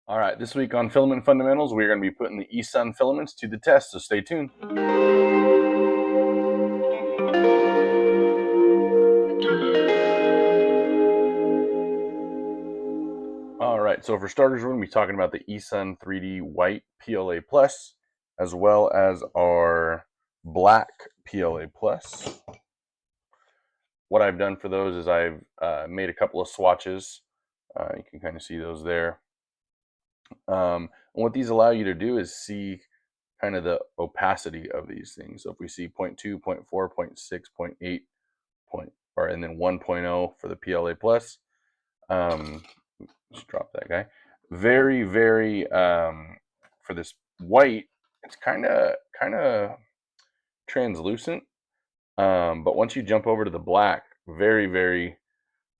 All right, this week on Filament Fundamentals, we're going to be putting the eSUN filaments to the test, so stay tuned. All right, so for starters, we're going to be talking about the eSUN 3D White PLA Plus, as well as our Black PLA Plus. What I've done for those is I've made a couple of swatches. You can kind of see those there. And what these allow you to do is see kind of the opacity of these things. So if we see 0.2, 0.4, 0.6, 0.8, and then 1.0 for the PLA Plus. Just drop that guy. Very, very for this white, it's kind of translucent. But once you jump over to the black, very, very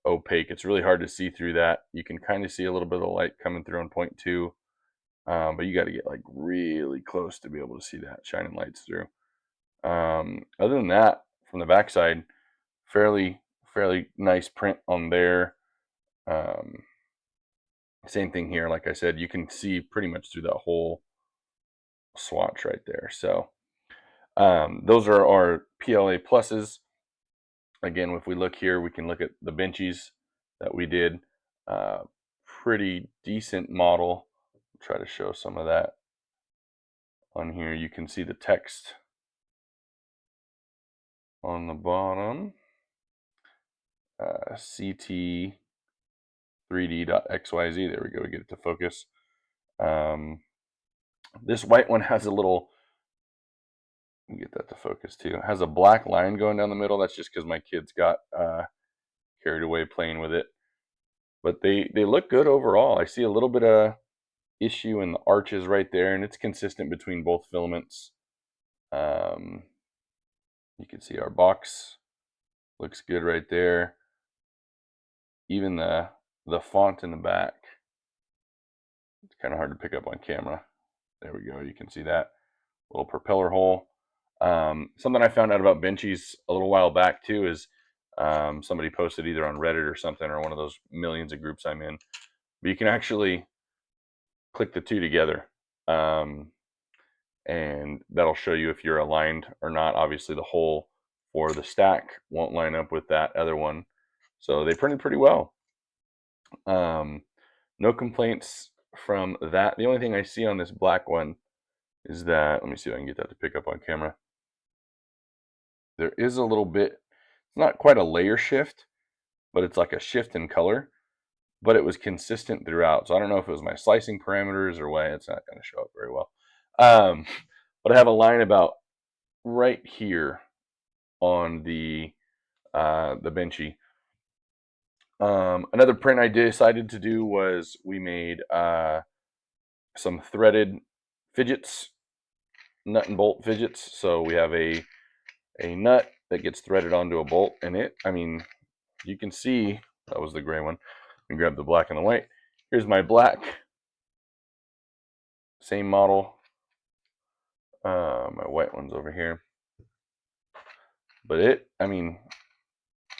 opaque. It's really hard to see through that. You can kind of see a little bit of light coming through on 0.2. But you got to get like really close to be able to see that shining lights through. Other than that, from the backside, fairly nice print on there. Same thing here. Like I said, you can see pretty much through that whole swatch right there. So those are our PLA pluses. Again, if we look here, we can look at the Benchies that we did. Pretty decent model. I'll try to show some of that on here. You can see the text on the bottom. CT3D.xyz. There we go. We get it to focus. This white one has a little, get that to focus too. It has a black line going down the middle. That's just because my kids got carried away playing with it. But they look good overall. I see a little bit of issue in the arches right there, and it's consistent between both filaments. You can see our box looks good right there. Even the font in the back, it's kind of hard to pick up on camera. There we go. You can see that little propeller hole. Something I found out about Benchy's a little while back too is somebody posted either on Reddit or something, or one of those millions of groups I'm in. But you can actually click the two together, and that'll show you if you're aligned or not. Obviously, the hole for the stack won't line up with that other one. So they printed pretty well. No complaints from that. The only thing I see on this black one is that, let me see if I can get that to pick up on camera. There is a little bit, it's not quite a layer shift, but it's like a shift in color, but it was consistent throughout. So I don't know if it was my slicing parameters or what. It's not going to show up very well. But I have a line about right here on the Benchy. Another print I decided to do was we made some threaded fidgets, nut and bolt fidgets. So we have a nut that gets threaded onto a bolt, and it, I mean, you can see that was the gray one. Let me grab the black and the white. Here's my black, same model. My white one's over here, but it, I mean,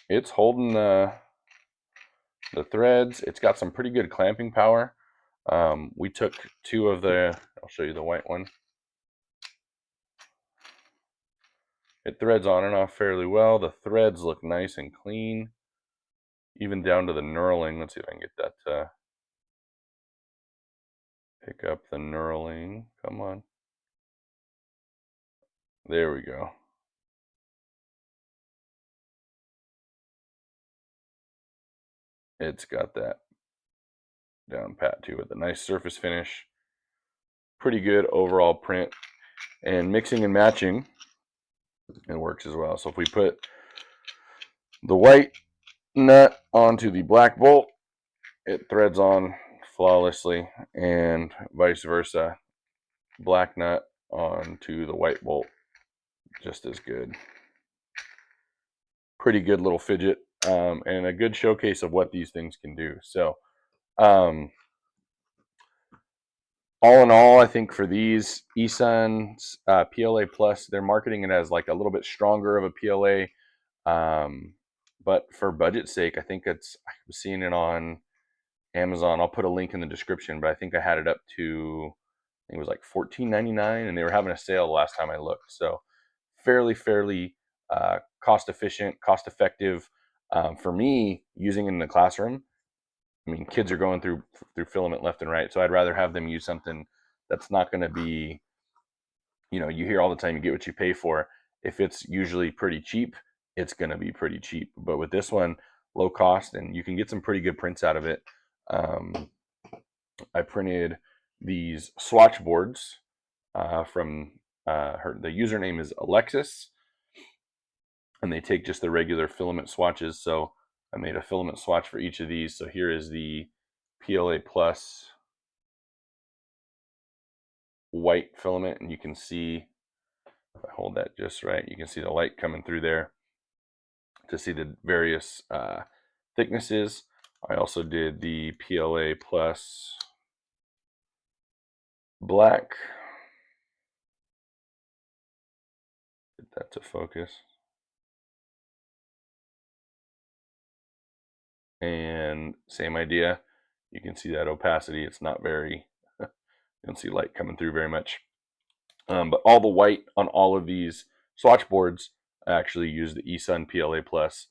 it's holding the threads. It's got some pretty good clamping power. We took two of the, I'll show you the white one. It threads on and off fairly well. The threads look nice and clean, even down to the knurling. Let's see if I can get that to pick up the knurling. Come on. There we go. It's got that down pat too with a nice surface finish. Pretty good overall print. And mixing and matching, it works as well. So if we put the white nut onto the black bolt, it threads on flawlessly, and vice versa. Black nut onto the white bolt, just as good. Pretty good little fidget, and a good showcase of what these things can do. So all in all, I think for these eSUN's PLA Plus, they're marketing it as like a little bit stronger of a PLA. But for budget sake, I think it's, I'm seeing it on Amazon. I'll put a link in the description, but I think I had it up to, I think it was like $14.99, and they were having a sale the last time I looked. So fairly cost efficient, cost effective. For me, using it in the classroom, I mean, kids are going through filament left and right, so I'd rather have them use something that's not going to be, you hear all the time, you get what you pay for. If it's usually pretty cheap, it's going to be pretty cheap. But with this one, low cost, and you can get some pretty good prints out of it. I printed these swatch boards from the username is Alexis, and they take just the regular filament swatches. So I made a filament swatch for each of these. So here is the PLA Plus white filament, and you can see, if I hold that just right, you can see the light coming through there to see the various thicknesses. I also did the PLA Plus black. Get that to focus. And same idea. You can see that opacity. It's not very, you don't see light coming through very much. But all the white on all of these swatch boards, I actually used the eSUN PLA Plus,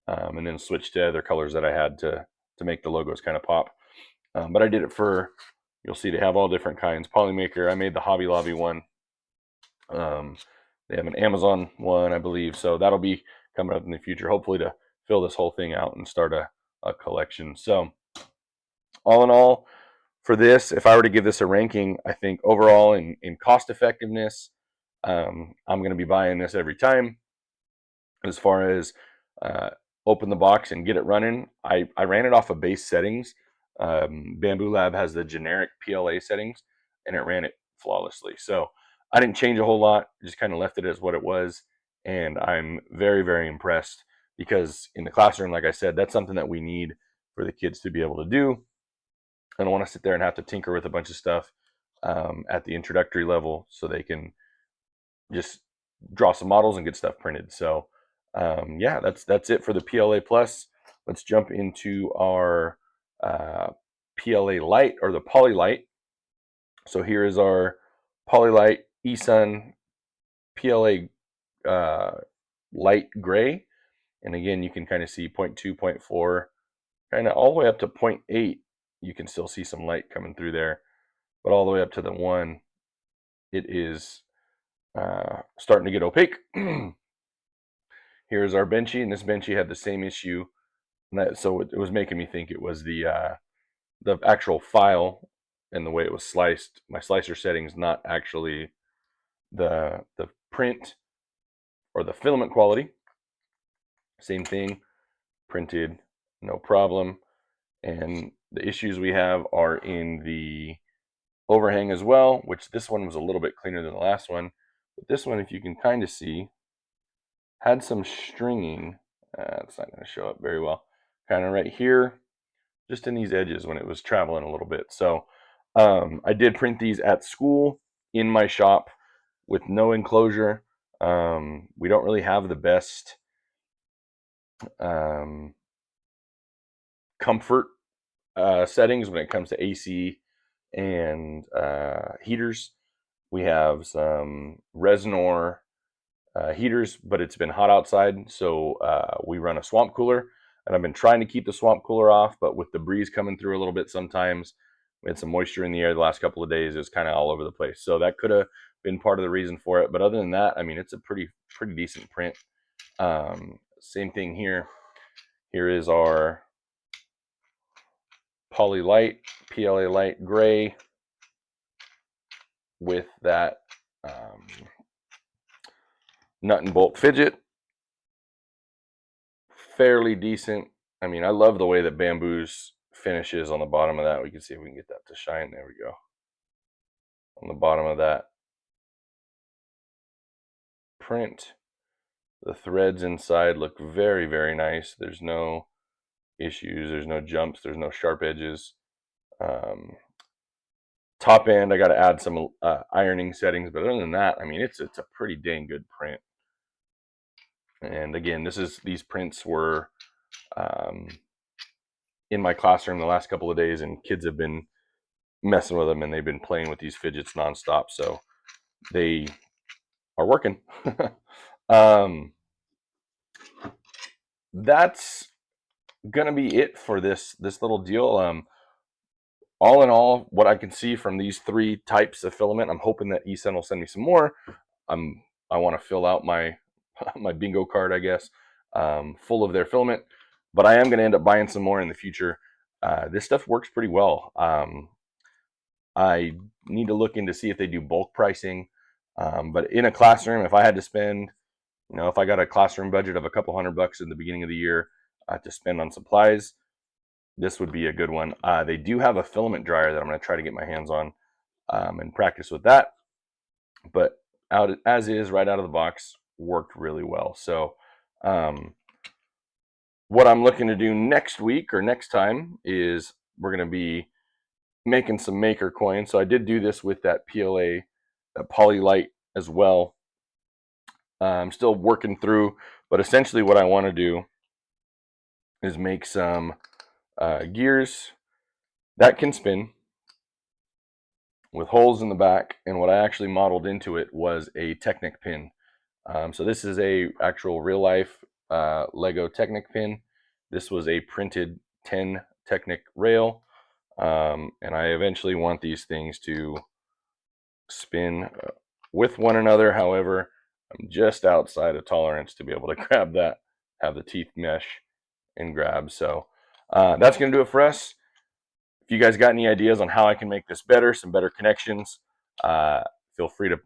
and then switched to other colors that I had to make the logos kind of pop. But I did it for, you'll see they have all different kinds. Polymaker, I made the Hobby Lobby one. They have an Amazon one, I believe. So that'll be coming up in the future, hopefully to fill this whole thing out and start a collection. So all in all, for this, if I were to give this a ranking, I think overall in cost effectiveness, I'm going to be buying this every time. As far as open the box and get it running, I ran it off of base settings. Bamboo Lab has the generic PLA settings, and it ran it flawlessly. So I didn't change a whole lot, just kind of left it as what it was. And I'm very impressed, because in the classroom, like I said, that's something that we need for the kids to be able to do. I don't want to sit there and have to tinker with a bunch of stuff at the introductory level, so they can just draw some models and get stuff printed. So yeah, that's it for the PLA Plus. Let's jump into our PLA Lite, or the Poly Lite. So here is our Poly Lite eSUN PLA light gray. And again, you can kind of see 0.2, 0.4, kind of all the way up to 0.8. You can still see some light coming through there, but all the way up to the 1, it is starting to get opaque. Here's our Benchy, and this Benchy had the same issue. So it was making me think it was the actual file and the way it was sliced. My slicer settings, not actually the print or the filament quality. Same thing, printed, no problem. And the issues we have are in the overhang as well, which this one was a little bit cleaner than the last one. But this one, if you can kind of see, had some stringing. It's not going to show up very well. Kind of right here, just in these edges when it was traveling a little bit. So I did print these at school in my shop with no enclosure. We don't really have the best comfort settings when it comes to AC and heaters. We have some Resinor heaters, but it's been hot outside, so we run a swamp cooler, and I've been trying to keep the swamp cooler off, but with the breeze coming through a little bit sometimes, we had some moisture in the air the last couple of days. It's kind of all over the place, so that could have been part of the reason for it. But other than that, I mean, it's a pretty decent print. Same thing here. Here is our Poly Lite, PLA Lite gray, with that nut and bolt fidget. Fairly decent. I mean, I love the way that Bamboo's finishes on the bottom of that. We can see if we can get that to shine. There we go. On the bottom of that print, the threads inside look very nice. There's no issues. There's no jumps. There's no sharp edges. Top end, I got to add some ironing settings, but other than that, I mean, it's a pretty dang good print. And again, these prints were in my classroom the last couple of days, and kids have been messing with them, and they've been playing with these fidgets nonstop. So they are working. That's gonna be it for this little deal. All in all, what I can see from these 3 types of filament, I'm hoping that eSUN will send me some more. I want to fill out my my bingo card, I guess, full of their filament. But I am going to end up buying some more in the future. This stuff works pretty well. I need to look into see if they do bulk pricing. But in a classroom, if I had to spend, if I got a classroom budget of a couple $100 in the beginning of the year to spend on supplies, this would be a good one. They do have a filament dryer that I'm going to try to get my hands on and practice with that. But out as is, right out of the box, worked really well. So what I'm looking to do next week or next time is we're going to be making some maker coins. So I did do this with that PLA, that PLA Lite as well. I'm still working through, but essentially what I want to do is make some gears that can spin with holes in the back, and what I actually modeled into it was a Technic pin. So this is a actual real life Lego Technic pin. This was a printed 10 Technic rail, and I eventually want these things to spin with one another. However, I'm just outside of tolerance to be able to grab that, have the teeth mesh and grab. So that's going to do it for us. If you guys got any ideas on how I can make this better, some better connections, feel free to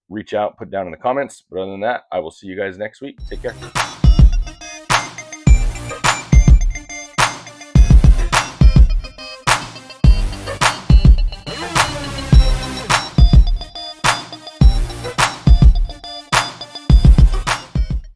reach out, put down in the comments. But other than that, I will see you guys next week. Take care.